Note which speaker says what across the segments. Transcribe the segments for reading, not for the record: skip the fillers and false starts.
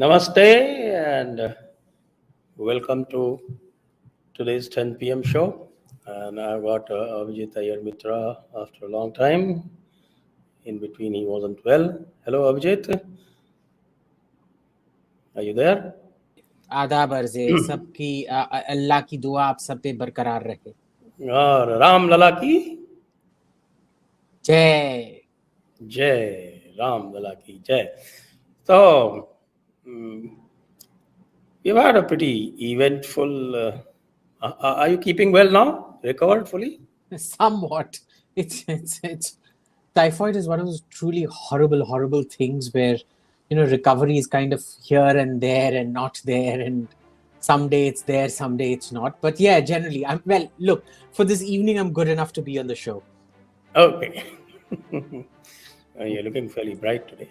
Speaker 1: Namaste and welcome to today's 10 p.m. show. And I've got Abhijit Iyer Mitra after a long time. In between, he wasn't well. Hello, Abhijit. Are you there?
Speaker 2: आदाब अर्ज़े सबकी अल्लाह की दुआ आप सब पे बरकरार रहे
Speaker 1: और राम लला की
Speaker 2: जय
Speaker 1: जय, राम लला की जय. So, we've had a pretty eventful. Are you keeping well now? Recovered fully?
Speaker 2: somewhat. It's typhoid is one of those truly horrible things where recovery is kind of here and there and not there, and someday it's there, someday it's not. But yeah, generally I'm well. Look, for this evening I'm good enough to be on the show.
Speaker 1: Okay. You're looking fairly bright today.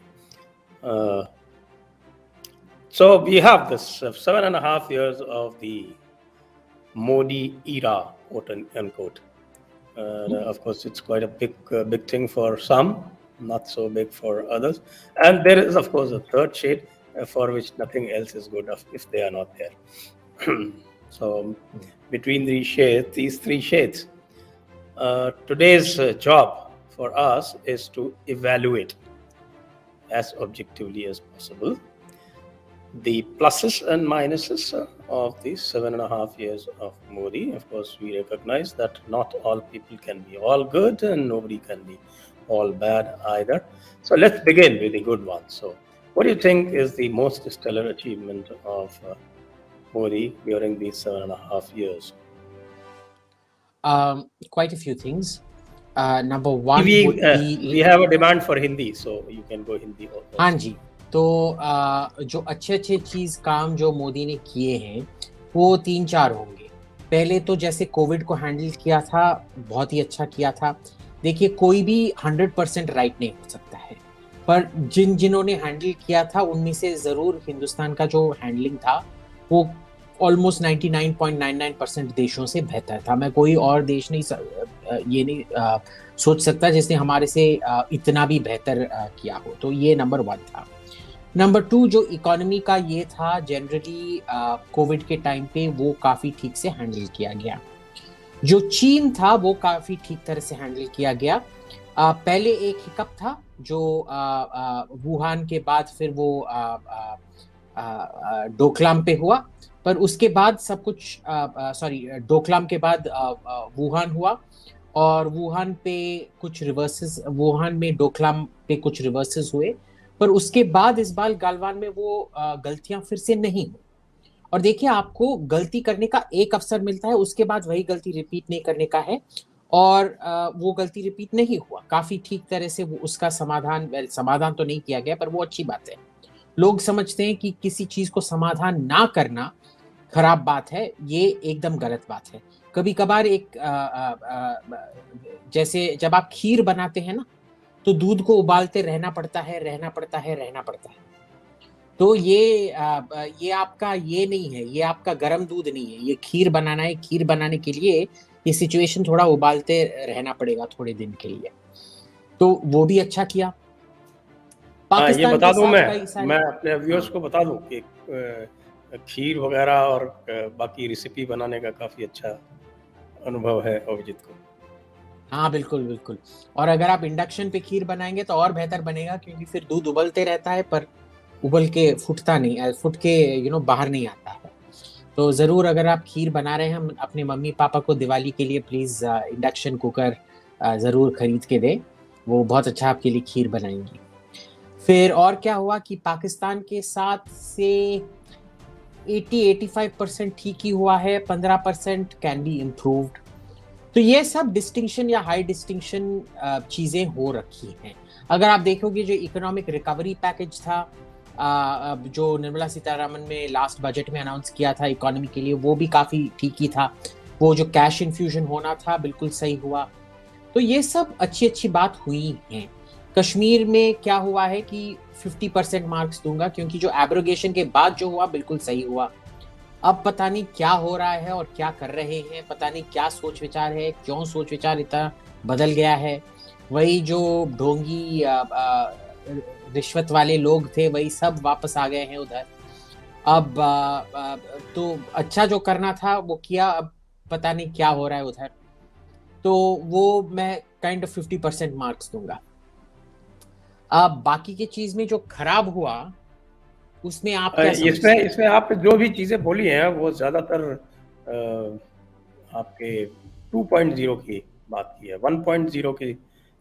Speaker 1: So we have this 7.5 years of the Modi era, quote unquote. Of course, it's quite a big thing for some, not so big for others. And there is, of course, a third shade for which nothing else is good if they are not there. So between these three shades, today's job for us is to evaluate as objectively as possible the pluses and minuses of these 7.5 years of Modi. Of course, we recognize that not all people can be all good and nobody can be all bad either. So let's begin with the good one. So what do you think is the most stellar achievement of Modi during these 7.5 years?
Speaker 2: Quite a few things. Number one,
Speaker 1: we have a demand for Hindi, so you can go Hindi also.
Speaker 2: हाँ जी, तो जो अच्छे चीज काम जो मोदी ने किए हैं वो 3-4 होंगे. पहले तो जैसे कोविड को हैंडल किया था, बहुत ही अच्छा किया था. देखिए, कोई भी 100% राइट नहीं हो सकता है, पर जिन्होंने हैंडल किया था उनमें से जरूर हिंदुस्तान का जो हैंडलिंग था वो ऑलमोस्ट 99.99% देशों से बेहतर था. मैं कोई और देश नहीं सोच सकता जिसने हमारे से इतना भी बेहतर किया हो. तो ये नंबर 1 था. नंबर 2 जो इकोनॉमी का ये था, जनरली कोविड के टाइम पे वो काफ़ी ठीक से हैंडल किया गया. जो चीन था वो काफ़ी ठीक तरह से हैंडल किया गया. पहले एक हिकअप था जो वुहान के बाद फिर वो डोकलाम पे हुआ, पर उसके बाद सब कुछ डोकलाम के बाद वुहान हुआ और वुहान में डोकलाम पे कुछ रिवर्सेस हुए, पर उसके बाद इस बार गालवान में वो गलतियां फिर से नहीं हुई. और देखिए, आपको गलती करने का एक अवसर मिलता है, उसके बाद वही गलती रिपीट नहीं करने का है, और वो गलती रिपीट नहीं हुआ. काफी ठीक तरह से वो उसका समाधान तो नहीं किया गया, पर वो अच्छी बात है. लोग समझते हैं कि किसी चीज को समाधान ना करना खराब बात है, ये एकदम गलत बात है. कभी कभार जैसे जब आप खीर बनाते हैं ना, तो दूध को उबालते रहना पड़ता है. तो ये आपका ये नहीं है, ये आपका गर्म दूध नहीं है, ये खीर बनाना है. खीर बनाने के लिए ये सिचुएशन थोड़ा उबालते रहना पड़ेगा थोड़े दिन के लिए. तो वो भी अच्छा किया.
Speaker 1: ये बता दूं, मैं अपने व्यूअर्स को बता दूं कि खीर वगैरह और बाकी रेसिपी बनाने का काफी अच्छा अनुभव है अभिजीत को.
Speaker 2: हाँ, बिल्कुल. और अगर आप इंडक्शन पे खीर बनाएंगे तो और बेहतर बनेगा, क्योंकि फिर दूध उबलते रहता है पर उबल के फुट के बाहर नहीं आता है. तो ज़रूर अगर आप खीर बना रहे हैं, हम अपने मम्मी पापा को दिवाली के लिए प्लीज़ इंडक्शन कुकर ज़रूर खरीद के दें. वो बहुत अच्छा आपके लिए खीर बनाएंगी. फिर और क्या हुआ कि पाकिस्तान के साथ से 80-85% ठीक ही हुआ है, 15% कैन बी इम्प्रूव्ड. तो ये सब डिस्टिंक्शन या हाई डिस्टिंक्शन चीज़ें हो रखी हैं. अगर आप देखोगे, जो इकोनॉमिक रिकवरी पैकेज था जो निर्मला सीतारमण में लास्ट बजट में अनाउंस किया था इकोनॉमी के लिए, वो भी काफ़ी ठीक ही था. वो जो कैश इन्फ्यूजन होना था बिल्कुल सही हुआ. तो ये सब अच्छी बात हुई हैं. कश्मीर में क्या हुआ है कि 50% मार्क्स दूंगा, क्योंकि जो एब्रोगेशन के बाद जो हुआ बिल्कुल सही हुआ. अब पता नहीं क्या हो रहा है और क्या कर रहे हैं, पता नहीं क्या सोच विचार है, क्यों सोच विचार इतना बदल गया है. वही जो ढोंगी रिश्वत वाले लोग थे वही सब वापस आ गए हैं उधर. अब तो अच्छा जो करना था वो किया, अब पता नहीं क्या हो रहा है उधर, तो वो मैं काइंड ऑफ 50% मार्क्स दूंगा। अब बाकी की चीज में जो खराब हुआ उसमें आप क्या
Speaker 1: इसमें
Speaker 2: समझते हैं?
Speaker 1: इसमें आप जो भी चीज़ें बोली हैं वो ज़्यादातर आपके 2.0 की बात की है, 1.0 की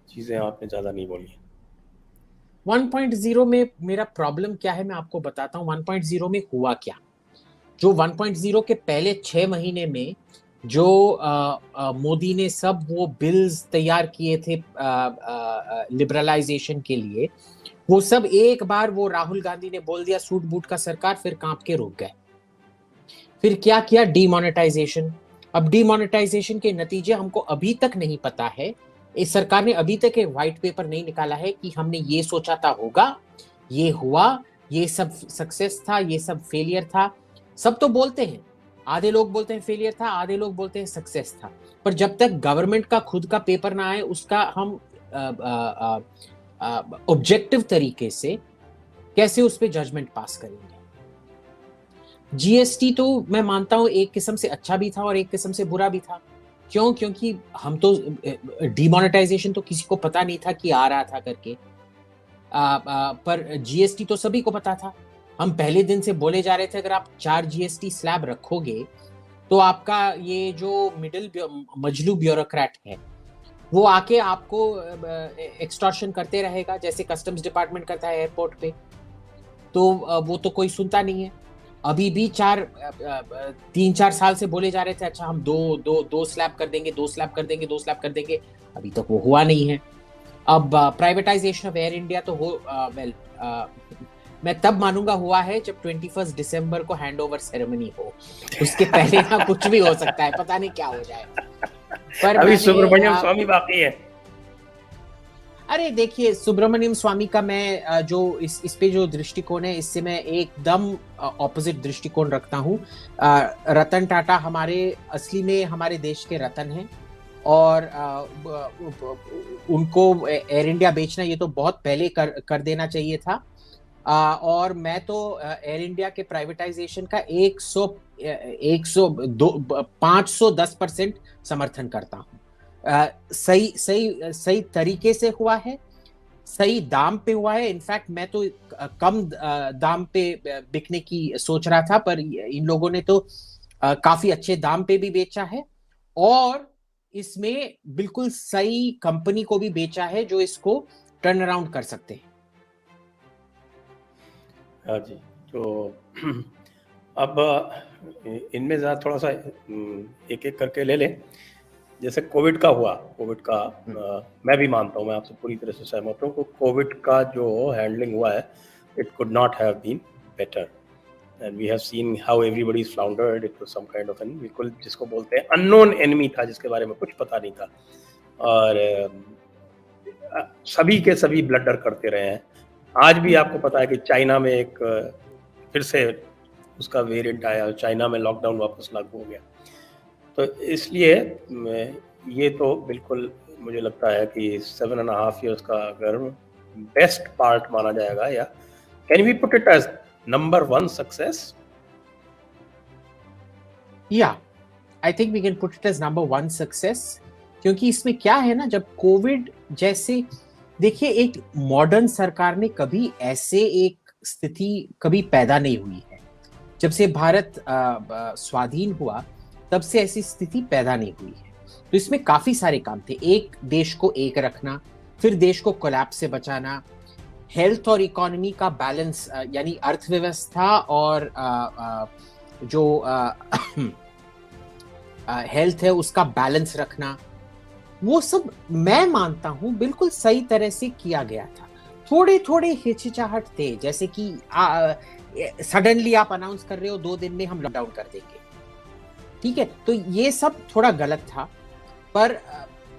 Speaker 1: चीज़ें आपने ज़्यादा नहीं बोली हैं।
Speaker 2: 1.0 में मेरा प्रॉब्लम क्या है मैं आपको बताता हूँ। 1.0 में हुआ क्या, जो 1.0 के पहले 6 महीने में जो मोदी ने सब वो बिल्स तैयार किए थे लिबरलाइजेशन के लिए, वो सब एक बार वो राहुल गांधी ने बोल दिया सूट बूट का सरकार, फिर कांप के रुक गए। फिर क्या किया, डीमोनेटाइजेशन। अब डीमोनेटाइजेशन के नतीजे हमको अभी तक नहीं पता है। इस सरकार ने अभी तक एक व्हाइट पेपर नहीं निकाला है कि हमने ये सोचा था होगा, ये हुआ, ये सब सक्सेस था, ये सब फेलियर था। सब तो बोलते हैं, आधे लोग बोलते हैं फेलियर था, आधे लोग बोलते हैं सक्सेस था, पर जब तक गवर्नमेंट का खुद का पेपर ना आए उसका हम ऑब्जेक्टिव तरीके से कैसे उस पर जजमेंट पास करेंगे? जीएसटी तो मैं मानता हूं एक किस्म से अच्छा भी था और एक किस्म से बुरा भी था। क्यों? क्योंकि हम तो डिमोनेटाइजेशन तो किसी को पता नहीं था कि आ रहा था करके, पर जीएसटी तो सभी को पता था। हम पहले दिन से बोले जा रहे थे अगर आप 4 जीएसटी स्लैब रखोगे तो आपका ये जो मिडिल मजलू ब्यूरोक्रेट है वो आके आपको एक्सटॉर्शन करते रहेगा, जैसे कस्टम्स डिपार्टमेंट करता है एयरपोर्ट पे। तो वो तो कोई सुनता नहीं है। अभी भी 3-4 साल से बोले जा रहे थे अच्छा हम दो स्लैब कर देंगे, 2 स्लैब कर देंगे, 2 स्लैब कर देंगे, अभी तक वो हुआ नहीं है। अब प्राइवेटाइजेशन ऑफ एयर इंडिया तो हो वेल, मैं तब मानूंगा हुआ है जब 21 दिसंबर को हैंड ओवर सेरेमनी हो। उसके पहले ना कुछ भी हो सकता है, पता नहीं क्या हो जाए। पर
Speaker 1: अभी
Speaker 2: मैंने
Speaker 1: सुब्रमण्यम स्वामी बाकी है।
Speaker 2: अरे देखिए, सुब्रमण्यम स्वामी का मैं जो इस पे जो दृष्टिकोण है, इससे मैं एकदम ऑपोजिट दृष्टिकोण रखता हूँ। रतन टाटा हमारे असली में हमारे देश के रतन हैं, और उनको एयर इंडिया बेचना ये तो बहुत पहले कर देना चाहिए था। और मैं तो एयर इंडिया के प्राइवेटाइजेशन का 510% समर्थन करता हूँ। सही सही सही तरीके से हुआ है, सही दाम पे हुआ है। इनफैक्ट मैं तो कम दाम पे बिकने की सोच रहा था, पर इन लोगों ने तो काफी अच्छे दाम पे भी बेचा है, और इसमें बिल्कुल सही कंपनी को भी बेचा है जो इसको टर्न अराउंड कर सकते हैं।
Speaker 1: हाँ जी। तो अब इनमें ज़रा थोड़ा सा एक एक करके ले लें। जैसे कोविड का हुआ, कोविड का मैं भी मानता हूँ, मैं आपसे पूरी तरह से सहमत हूँ कि कोविड का जो हैंडलिंग हुआ है, it could not have been better, and we have seen how everybody is floundered. It was some kind of an, बिल्कुल जिसको बोलते हैं अननोन एनिमी था, जिसके बारे में कुछ पता नहीं था, और सभी के सभी ब्लडर करते रहे हैं। आज भी आपको पता है कि चाइना में एक फिर से उसका वेरिएंट आया, चाइना में लॉकडाउन वापस लागू हो गया। तो इसलिए ये तो बिल्कुल मुझे लगता है कि 7.5 years का अगर बेस्ट पार्ट माना जाएगा, या can we put it as number 1 success?
Speaker 2: या I think we can put it as number 1 success. क्योंकि इसमें क्या है ना, जब कोविड जैसे, देखिए एक मॉडर्न सरकार में कभी ऐसे एक स्थिति कभी पैदा नहीं हुई है। जब से भारत स्वाधीन हुआ तब से ऐसी स्थिति पैदा नहीं हुई है। तो इसमें काफी सारे काम थे, एक देश को एक रखना, फिर देश को कोलैप्स से बचाना, हेल्थ और इकोनॉमी का बैलेंस, यानी अर्थव्यवस्था और जो हेल्थ है उसका बैलेंस रखना, वो सब मैं मानता हूं बिल्कुल सही तरह से किया गया था। थोड़े थोड़े हिचकिचाहट थे, जैसे कि सडनली आप अनाउंस कर रहे हो 2 दिन में हम लॉकडाउन कर देंगे, ठीक है, तो ये सब थोड़ा गलत था। पर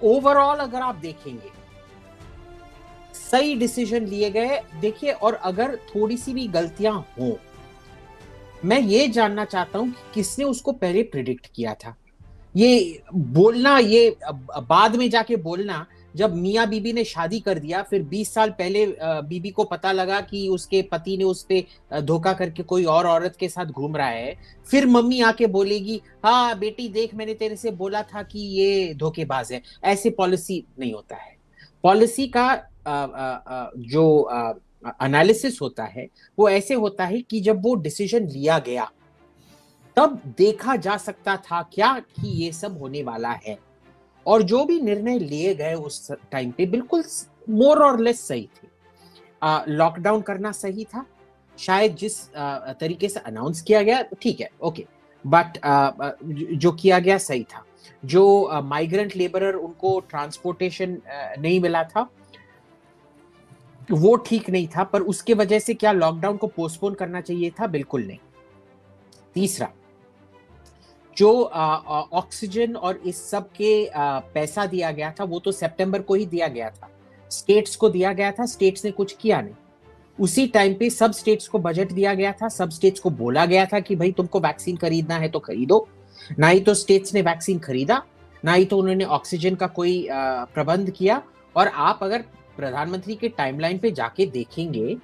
Speaker 2: ओवरऑल अगर आप देखेंगे सही डिसीजन लिए गए। देखिए, और अगर थोड़ी सी भी गलतियां हो, मैं ये जानना चाहता हूं कि किसने उसको पहले प्रिडिक्ट किया था। ये बोलना, ये बाद में जाके बोलना जब मियाँ बीबी ने शादी कर दिया, फिर 20 साल पहले बीबी को पता लगा कि उसके पति ने उस पे धोखा करके कोई और औरत के साथ घूम रहा है, फिर मम्मी आके बोलेगी हाँ बेटी देख मैंने तेरे से बोला था कि ये धोखेबाज है। ऐसे पॉलिसी नहीं होता है। पॉलिसी का जो एनालिसिस होता है वो ऐसे होता है कि जब वो डिसीजन लिया गया तब देखा जा सकता था क्या कि ये सब होने वाला है, और जो भी निर्णय लिए गए उस टाइम पे बिल्कुल मोर और लेस सही थे। लॉकडाउन करना सही था, शायद जिस तरीके से अनाउंस किया गया ठीक है ओके, बट जो किया गया सही था। जो माइग्रेंट लेबरर उनको ट्रांसपोर्टेशन नहीं मिला था वो ठीक नहीं था, पर उसके वजह से क्या लॉकडाउन को पोस्टपोन करना चाहिए था? बिल्कुल नहीं। तीसरा, जो ऑक्सीजन और इस सब के पैसा दिया गया था वो तो सितंबर को ही दिया गया था, स्टेट्स को दिया गया था, स्टेट्स ने कुछ किया नहीं। उसी टाइम पे सब स्टेट्स को बजट दिया गया था, सब स्टेट्स को बोला गया था कि भाई तुमको वैक्सीन खरीदना है तो खरीदो। ना ही तो स्टेट्स ने वैक्सीन खरीदा, ना ही तो उन्होंने ऑक्सीजन का कोई प्रबंध किया। और आप अगर प्रधानमंत्री के टाइमलाइन पे जाके देखेंगे,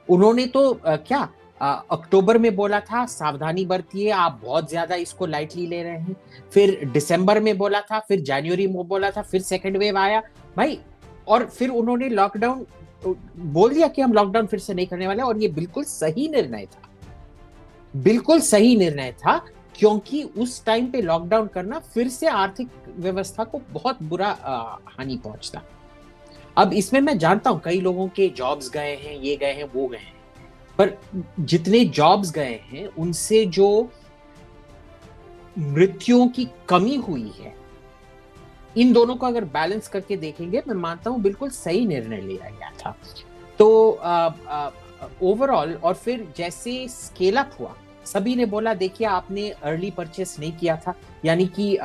Speaker 2: उन्होंने तो क्या अक्टूबर में बोला था सावधानी बरतिए, आप बहुत ज्यादा इसको लाइटली ले रहे हैं। फिर दिसंबर में बोला था, फिर जनवरी में बोला था, फिर सेकेंड वेव आया भाई, और फिर उन्होंने लॉकडाउन बोल दिया कि हम लॉकडाउन फिर से नहीं करने वाले। और ये बिल्कुल सही निर्णय था, बिल्कुल सही निर्णय था, क्योंकि उस टाइम पे लॉकडाउन करना फिर से आर्थिक व्यवस्था को बहुत बुरा हानि पहुंचता। अब इसमें मैं जानता हूं कई लोगों के जॉब्स गए हैं, ये गए हैं, वो गए हैं, पर जितने जॉब्स गए हैं उनसे जो मृत्युओं की कमी हुई है, इन दोनों को अगर बैलेंस करके देखेंगे, मैं मानता हूं बिल्कुल सही निर्णय लिया गया था। तो ओवरऑल, और फिर जैसे स्केल अप हुआ, सभी ने बोला देखिए आपने अर्ली परचेस नहीं किया था, यानी कि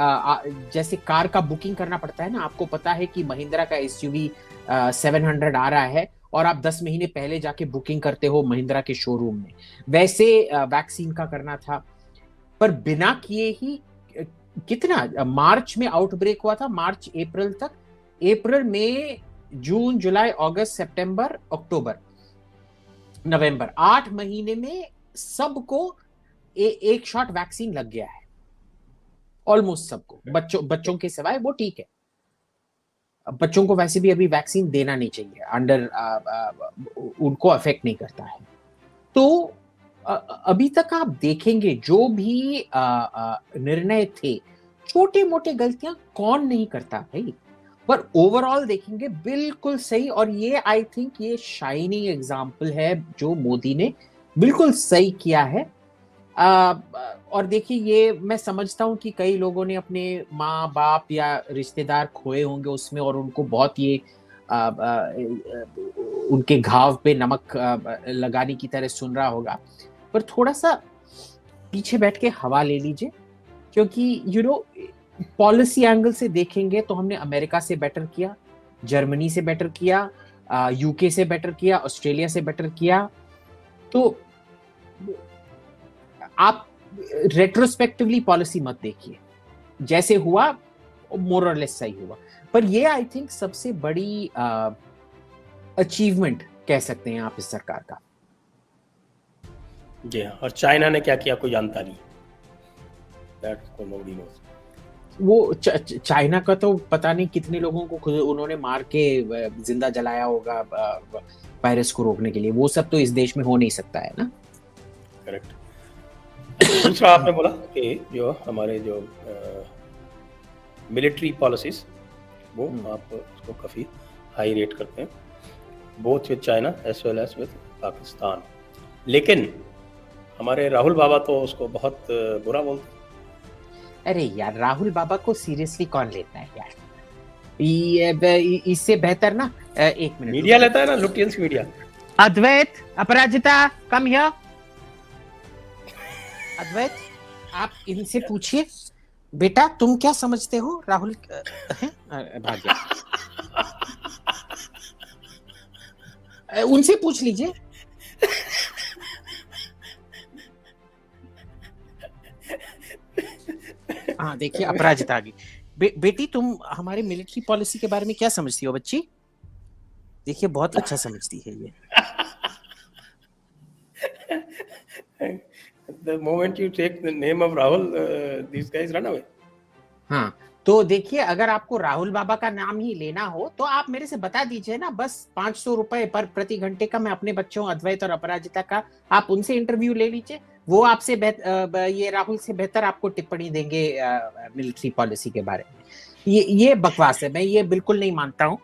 Speaker 2: जैसे कार का बुकिंग करना पड़ता है ना, आपको पता है कि महिंद्रा का एसयूवी 700 आ रहा है और आप 10 महीने पहले जाके बुकिंग करते हो महिंद्रा के शोरूम में, वैसे वैक्सीन का करना था। पर बिना किए ही कितना मार्च में आउटब्रेक हुआ था, मार्च अप्रैल तक, अप्रैल मई जून जुलाई अगस्त सितंबर अक्टूबर नवंबर, 8 महीने में सबको एक शॉट वैक्सीन लग गया है, ऑलमोस्ट सबको, बच्चों के सिवाय, वो ठीक है। बच्चों को वैसे भी अभी वैक्सीन देना नहीं चाहिए, अंडर उनको अफेक्ट नहीं करता है। तो अभी तक आप देखेंगे जो भी निर्णय थे, छोटे मोटे गलतियां कौन नहीं करता भाई, पर ओवरऑल देखेंगे बिल्कुल सही। और ये आई थिंक ये शाइनिंग एग्जाम्पल है जो मोदी ने बिल्कुल सही किया है। और देखिए, ये मैं समझता हूं कि कई लोगों ने अपने माँ बाप या रिश्तेदार खोए होंगे उसमें, और उनको बहुत ये उनके घाव पे नमक लगाने की तरह सुन रहा होगा, पर थोड़ा सा पीछे बैठ के हवा ले लीजिए, क्योंकि पॉलिसी एंगल से देखेंगे तो हमने अमेरिका से बेटर किया, जर्मनी से बेटर किया, यूके से बेटर किया, ऑस्ट्रेलिया से बेटर किया। तो आप रेट्रोस्पेक्टिवली पॉलिसी मत देखिए, जैसे हुआ मोर और लेस सही हुआ, पर ये आई थिंक सबसे बड़ी अचीवमेंट कह सकते हैं आप इस सरकार का।
Speaker 1: जी हाँ, और चाइना ने क्या किया कोई जानता नहीं, दैट्स नोबडी नोस।
Speaker 2: वो चाइना का तो पता नहीं कितने लोगों को खुद उन्होंने मार के जिंदा जलाया होगा वायरस को रोकने के लिए, वो सब तो इस देश में हो नहीं सकता है ना।
Speaker 1: करेक्ट। दूसरा आपने बोला कि जो हमारे जो मिलिट्री पॉलिसीज, वो आप उसको काफ़ी हाई रेट करते हैं, both with China as well as with Pakistan, लेकिन हमारे राहुल बाबा तो उसको बहुत बुरा बोलते हैं।
Speaker 2: अरे यार, राहुल बाबा को सीरियसली कौन लेता है यार, इससे बेहतर ना, एक मिनट,
Speaker 1: मीडिया लेता है ना, Lutyens media.
Speaker 2: Advait, Aparajita, come here. Advait, आप इनसे पूछिए बेटा तुम क्या समझते हो राहुल भाग गया। उनसे पूछ लीजिए। हाँ देखिए, अपराजिता आ गई। बेटी तुम हमारे मिलिट्री पॉलिसी के बारे में क्या समझती हो बच्ची? देखिए बहुत अच्छा समझती है ये।
Speaker 1: The moment you take the name of Rahul, these guys run away.
Speaker 2: हाँ, तो देखिए अगर आपको राहुल बाबा का नाम ही लेना हो तो आप मेरे से बता दीजिए ना, बस 500 रुपए पर प्रति घंटे का मैं अपने बच्चों अद्वैत और अपराजिता का, आप उनसे इंटरव्यू ले लीजिए, वो आपसे ये राहुल से बेहतर आपको टिप्पणी देंगे मिलिट्री पॉलिसी के बारे में। ये बकवास है, मैं ये बिल्कुल नहीं मानता हूँ।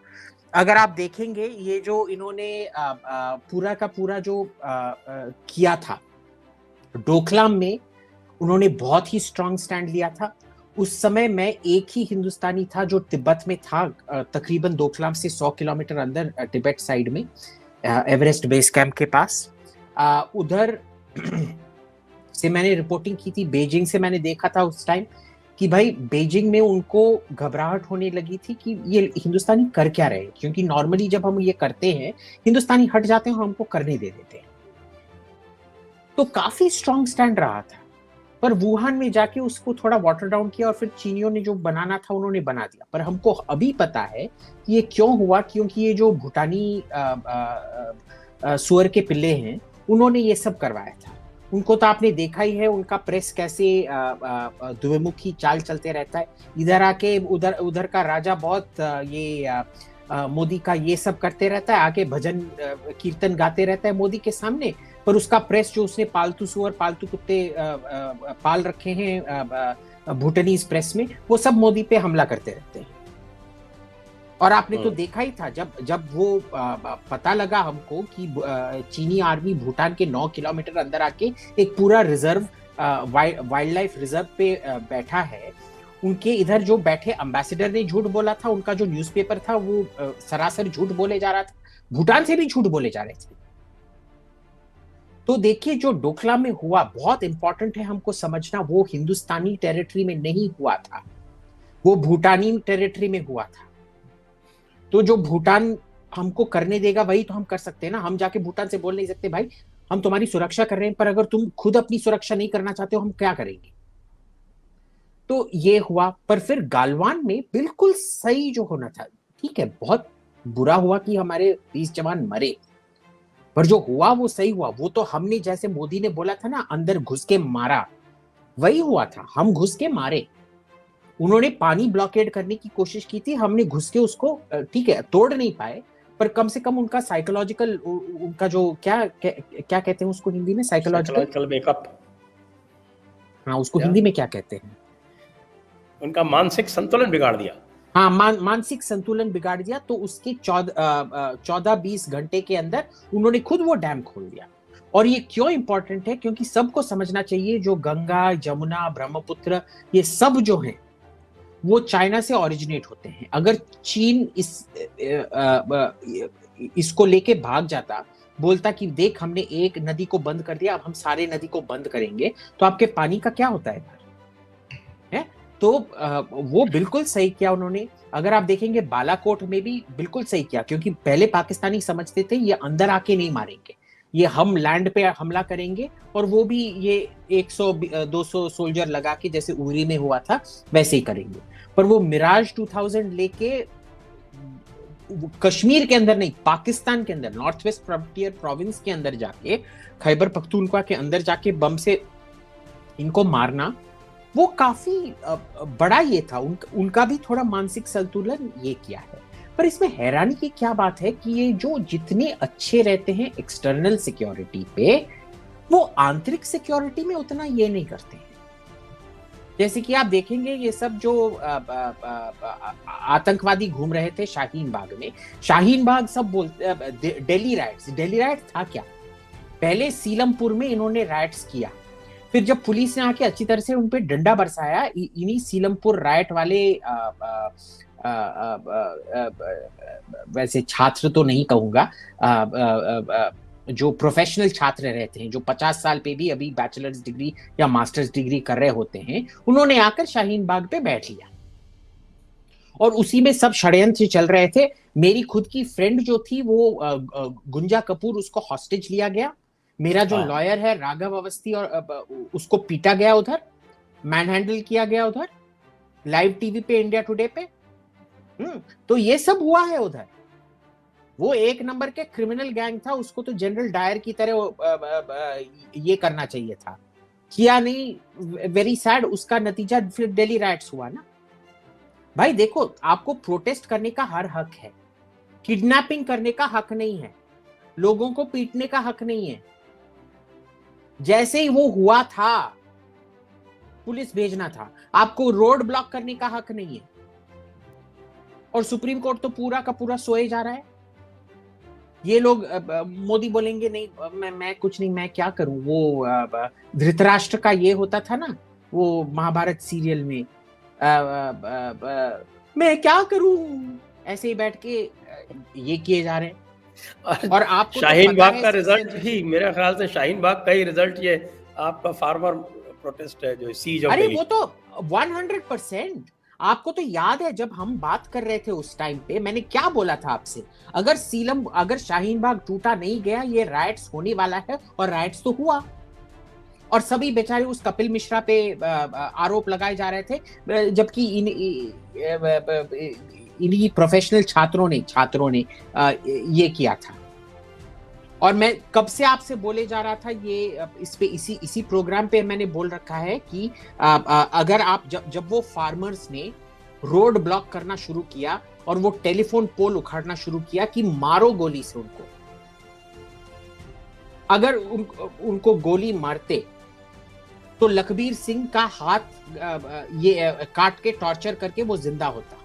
Speaker 2: अगर आप देखेंगे ये जो इन्होंने पूरा का पूरा जो किया था डोकलाम में, उन्होंने बहुत ही स्ट्रांग स्टैंड लिया था। उस समय मैं एक ही हिंदुस्तानी था जो तिब्बत में था, तकरीबन डोकलाम से 100 किलोमीटर अंदर तिब्बत साइड में, एवरेस्ट बेस कैंप के पास। उधर से मैंने रिपोर्टिंग की थी, बीजिंग से मैंने देखा था उस टाइम कि भाई बीजिंग में उनको घबराहट होने लगी थी कि ये हिंदुस्तानी कर क्या रहे हैं, क्योंकि नॉर्मली जब हम ये करते हैं हिंदुस्तानी हट जाते हैं और हमको करने दे देते हैं। तो काफी स्ट्रांग स्टैंड रहा था, पर वुहान में जाके उसको थोड़ा वाटर डाउन किया और फिर चीनियों ने जो बनाना था उन्होंने बना दिया। पर हमको अभी पता है कि ये क्यों हुआ, क्योंकि ये जो भूटानी सुअर के पिल्ले हैं उन्होंने ये सब करवाया था। उनको तो आपने देखा ही है उनका प्रेस कैसे द्विमुखी चाल चलते रहता है, इधर आके उधर का राजा बहुत ये मोदी का ये सब करते रहता है, आके भजन कीर्तन गाते रहता है मोदी के सामने, पर उसका प्रेस जो उसने पालतू सुअर पालतू कुत्ते पाल रखे हैं भूटानीज प्रेस में, वो सब मोदी पे हमला करते रहते हैं। और आपने तो देखा ही था जब वो पता लगा हमको कि चीनी आर्मी भूटान के 9 किलोमीटर अंदर आके एक पूरा रिजर्व वाइल्ड लाइफ रिजर्व पे बैठा है, उनके इधर जो बैठे एम्बेसडर ने झूठ बोला था, उनका जो न्यूज़पेपर था वो सरासर झूठ बोले जा रहा था, भूटान से भी झूठ बोले जा रहे थे। तो देखिए जो डोकलाम में हुआ बहुत इंपॉर्टेंट है हमको समझना, वो हिंदुस्तानी टेरिटरी में नहीं हुआ था, वो भूटानी टेरिटरी में हुआ था। तो जो भूटान हमको करने देगा वही तो हम कर सकते हैं ना, हम जाके भूटान से बोल नहीं सकते भाई हम तुम्हारी सुरक्षा कर रहे हैं, पर अगर तुम खुद अपनी सुरक्षा नहीं करना चाहते हो हम क्या करेंगे। तो ये हुआ, पर फिर गालवान में बिल्कुल सही जो होना था, ठीक है बहुत बुरा हुआ कि हमारे 20 जवान मरे, पर जो हुआ वो सही हुआ। वो तो हमने जैसे मोदी ने बोला था ना अंदर घुस के मारा, वही हुआ था, हम घुस के मारे। उन्होंने पानी ब्लॉकेड करने की कोशिश की थी, हमने घुस के उसको ठीक है तोड़ नहीं पाए, पर कम से कम उनका साइकोलॉजिकल, उनका जो क्या कहते हैं उसको हिंदी में, साइकोलॉजिकल
Speaker 1: मेकअप,
Speaker 2: हाँ उसको हिंदी में क्या कहते हैं,
Speaker 1: उनका मानसिक संतुलन बिगाड़ दिया।
Speaker 2: हाँ मानसिक संतुलन बिगाड़ दिया। तो उसके 14-20 घंटे के अंदर उन्होंने खुद वो डैम खोल दिया। और ये क्यों इंपॉर्टेंट है, क्योंकि सबको समझना चाहिए जो गंगा जमुना ब्रह्मपुत्र ये सब जो हैं वो चाइना से ओरिजिनेट होते हैं। अगर चीन इसको लेके भाग जाता, बोलता कि देख हमने एक नदी को बंद कर दिया अब हम सारे नदी को बंद करेंगे, तो आपके पानी का क्या होता है? तो वो बिल्कुल सही किया उन्होंने। अगर आप देखेंगे बालाकोट में भी बिल्कुल सही किया, क्योंकि पहले पाकिस्तानी समझते थे ये अंदर आके नहीं मारेंगे, ये हम लैंड पे हमला करेंगे, और वो भी ये 100-200 सोल्जर लगा के जैसे उरी में हुआ था वैसे ही करेंगे। पर वो मिराज 2000 लेके कश्मीर के अंदर नहीं, पाकिस्तान के अंदर नॉर्थ वेस्ट फ्रंटियर प्रोविंस के अंदर जाके, खैबर पख्तूनख्वा के अंदर जाके बम से इनको मारना, वो काफी बड़ा ये था। उनका भी थोड़ा मानसिक संतुलन ये किया है। पर इसमें हैरानी की क्या बात है कि ये जो जितने अच्छे रहते हैं एक्सटर्नल सिक्योरिटी पे, वो आंतरिक सिक्योरिटी में उतना ये नहीं करते हैं। जैसे कि आप देखेंगे ये सब जो आतंकवादी घूम रहे थे शाहीन बाग में, शाहीन बाग सब बोलते दिल्ली राइट्स था क्या? पहले सीलमपुर में इन्होंने राइट्स किया, फिर जब पुलिस ने आके अच्छी तरह से उन पे डंडा बरसाया, इन्हीं सीलमपुर राइट वाले वैसे छात्र तो नहीं कहूंगा, जो प्रोफेशनल छात्र रहते हैं जो 50 साल पे भी अभी बैचलर्स डिग्री या मास्टर्स डिग्री कर रहे होते हैं, उन्होंने आकर शाहीन बाग पे बैठ लिया और उसी में सब षड्यंत्र चल रहे थे। मेरी खुद की फ्रेंड जो थी वो गुंजा कपूर, उसको हॉस्टेज लिया गया। मेरा जो लॉयर है राघव अवस्थी, और उसको पीटा गया उधर, मैन हैंडल किया गया उधर। लाइव टीवी पे, इंडिया टुडे पे। तो ये सब हुआ है उधर। वो एक नंबर के क्रिमिनल गैंग था, उसको तो जनरल डायर की तरह ये करना चाहिए था, किया नहीं। वेरी सैड, उसका नतीजा फिर दिल्ली राइट्स हुआ ना। भाई देखो, आपको प्रोटेस्ट करने का हर हक है, किडनैपिंग करने का हक नहीं है, लोगों को पीटने का हक नहीं है। जैसे ही वो हुआ था पुलिस भेजना था, आपको रोड ब्लॉक करने का हक नहीं है। और सुप्रीम कोर्ट तो पूरा का पूरा सोए जा रहा है। ये लोग मोदी बोलेंगे नहीं मैं कुछ नहीं, मैं क्या करूं। वो धृतराष्ट्र का ये होता था ना, वो महाभारत सीरियल में, मैं क्या करूं, ऐसे ही बैठ के ये किए जा रहे हैं। और आपको
Speaker 1: शाहीन
Speaker 2: तो पता
Speaker 1: बाग का
Speaker 2: है
Speaker 1: रिजल्ट ही, मेरे ख्याल से शाहीन बाग का ही रिजल्ट ये आपका फार्मर प्रोटेस्ट है, जो सीज ऑफ
Speaker 2: अरे
Speaker 1: दिल्ली।
Speaker 2: वो तो 100%। आपको तो याद है जब हम बात कर रहे थे उस टाइम पे, मैंने क्या बोला था आपसे, अगर शाहीन बाग टूटा नहीं गया, ये राइट्स होने वाला है। और राइट्स तो हुआ, और सभी बेचारे उस कपिल मिश्रा पे आरोप लगाए जा रहे थे, जबकि इन्हीं प्रोफेशनल छात्रों ने ये किया था। और मैं कब से आपसे बोले जा रहा था, ये इस पे इसी प्रोग्राम पे मैंने बोल रखा है कि अगर आप जब वो फार्मर्स ने रोड ब्लॉक करना शुरू किया और वो टेलीफोन पोल उखाड़ना शुरू किया कि मारो गोली से उनको, अगर उनको गोली मारते तो लखबीर सिंह का हाथ ये काट के टॉर्चर करके वो जिंदा होता।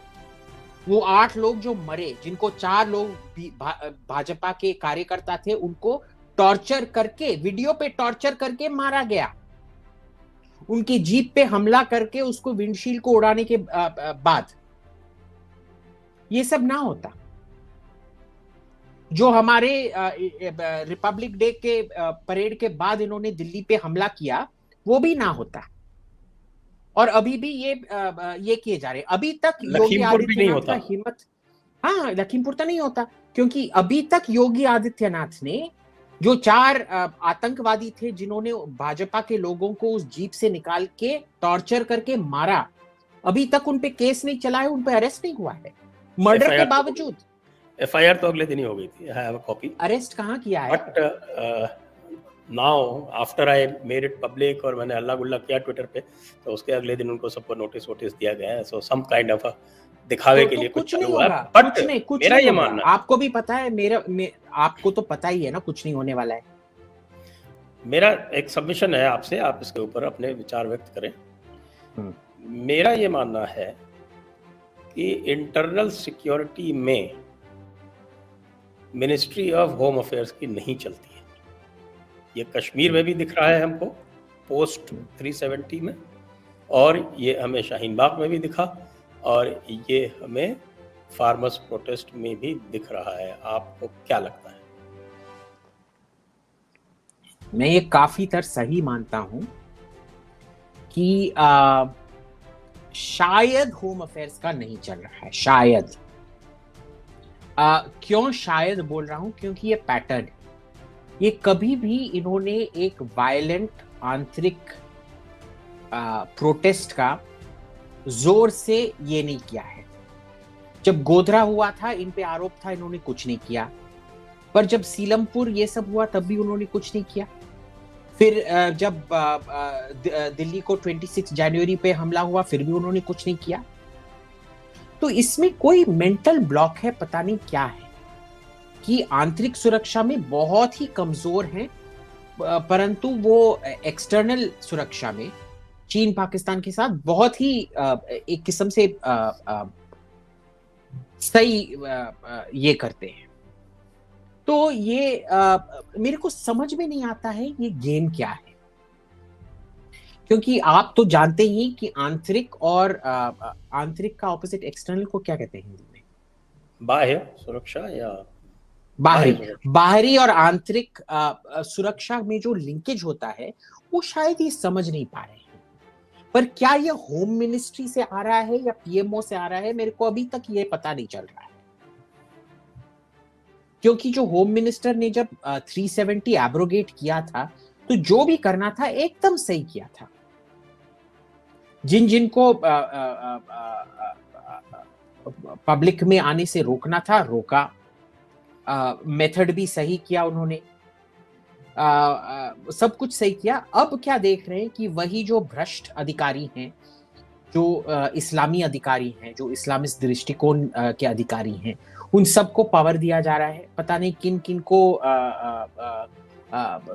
Speaker 2: वो 8 लोग जो मरे, जिनको 4 लोग भाजपा के कार्यकर्ता थे, उनको टॉर्चर करके, वीडियो पे टॉर्चर करके मारा गया। उनकी जीप पे हमला करके उसको विंडशील्ड को उड़ाने के बाद ये सब ना होता। जो हमारे रिपब्लिक डे के परेड के बाद इन्होंने दिल्ली पे हमला किया, वो भी ना होता। और अभी भी ये किए जा रहे। अभी तक योगी आदित्यनाथ का हिम्मत, हाँ लखीमपुर तो नहीं होता, क्योंकि अभी तक योगी आदित्यनाथ ने जो 4 आतंकवादी थे जिन्होंने भाजपा के लोगों को उस जीप से निकाल के टॉर्चर करके मारा, अभी तक उन पे केस नहीं चला है, उन पे अरेस्ट नहीं हुआ है, मर्डर के बावजूद।
Speaker 1: एफआईआर तो अगले दिन ही हो गई थी। I have a copy.
Speaker 2: Arrest कहाँ किया है?
Speaker 1: But now after I made it public, और मैंने हल्ला गुल्ला किया ट्विटर पे, तो उसके अगले दिन उनको सबको नोटिस दिया गया है। सो सम काइंड ऑफ दिखावे के लिए कुछ नहीं हुआ।
Speaker 2: बट मेरा
Speaker 1: ये मानना,
Speaker 2: आपको भी पता है, आपको तो पता ही है ना, कुछ नहीं होने वाला है।
Speaker 1: मेरा एक सबमिशन है आपसे, आप इसके ऊपर अपने विचार व्यक्त करें। मेरा ये मानना है कि इंटरनल सिक्योरिटी में मिनिस्ट्री ऑफ होम अफेयर्स की नहीं चलती है। ये कश्मीर में भी दिख रहा है हमको पोस्ट 370 में, और ये हमें शाहीन बाग में भी दिखा, और ये हमें फार्मर्स प्रोटेस्ट में भी दिख रहा है। आपको क्या लगता है?
Speaker 2: मैं ये काफी तर सही मानता हूं कि शायद होम अफेयर्स का नहीं चल रहा है। शायद क्यों शायद बोल रहा हूं? क्योंकि ये पैटर्न, ये कभी भी इन्होंने एक वायलेंट आंतरिक प्रोटेस्ट का जोर से ये नहीं किया है। जब गोधरा हुआ था, इन पे आरोप था, इन्होंने कुछ नहीं किया। पर जब सीलमपुर ये सब हुआ, तब भी उन्होंने कुछ नहीं किया। फिर जब दिल्ली को 26 जनवरी पे हमला हुआ, फिर भी उन्होंने कुछ नहीं किया। तो इसमें कोई मेंटल ब्लॉक है, पता नहीं क्या है, कि आंतरिक सुरक्षा में बहुत ही कमजोर हैं, परंतु वो एक्सटर्नल सुरक्षा में चीन पाकिस्तान के साथ बहुत ही एक किस्म से सही ये करते हैं। तो ये मेरे को समझ में नहीं आता है ये गेम क्या है, क्योंकि आप तो जानते ही कि आंतरिक और आंतरिक का ऑपोजिट एक्सटर्नल को क्या कहते हैं हिंदी में?
Speaker 1: बाह्य सुरक्षा या
Speaker 2: बाहरी और आंतरिक सुरक्षा में जो लिंकेज होता है, वो शायद ये समझ नहीं पा रहे हैं। पर क्या ये होम मिनिस्ट्री से आ रहा है या पीएमओ से आ रहा है, मेरे को अभी तक ये पता नहीं चल रहा है। क्योंकि जो होम मिनिस्टर ने जब 370 एब्रोगेट किया था, तो जो भी करना था एकदम सही किया था। जिन जिनको पब्लिक में आने से रोकना था रोका, मेथड भी सही किया उन्होंने, सब कुछ सही किया। अब क्या देख रहे हैं कि वही जो भ्रष्ट अधिकारी हैं, जो इस्लामी अधिकारी हैं, जो इस्लामिस्ट दृष्टिकोण के अधिकारी हैं, उन सबको पावर दिया जा रहा है। पता नहीं किन किन को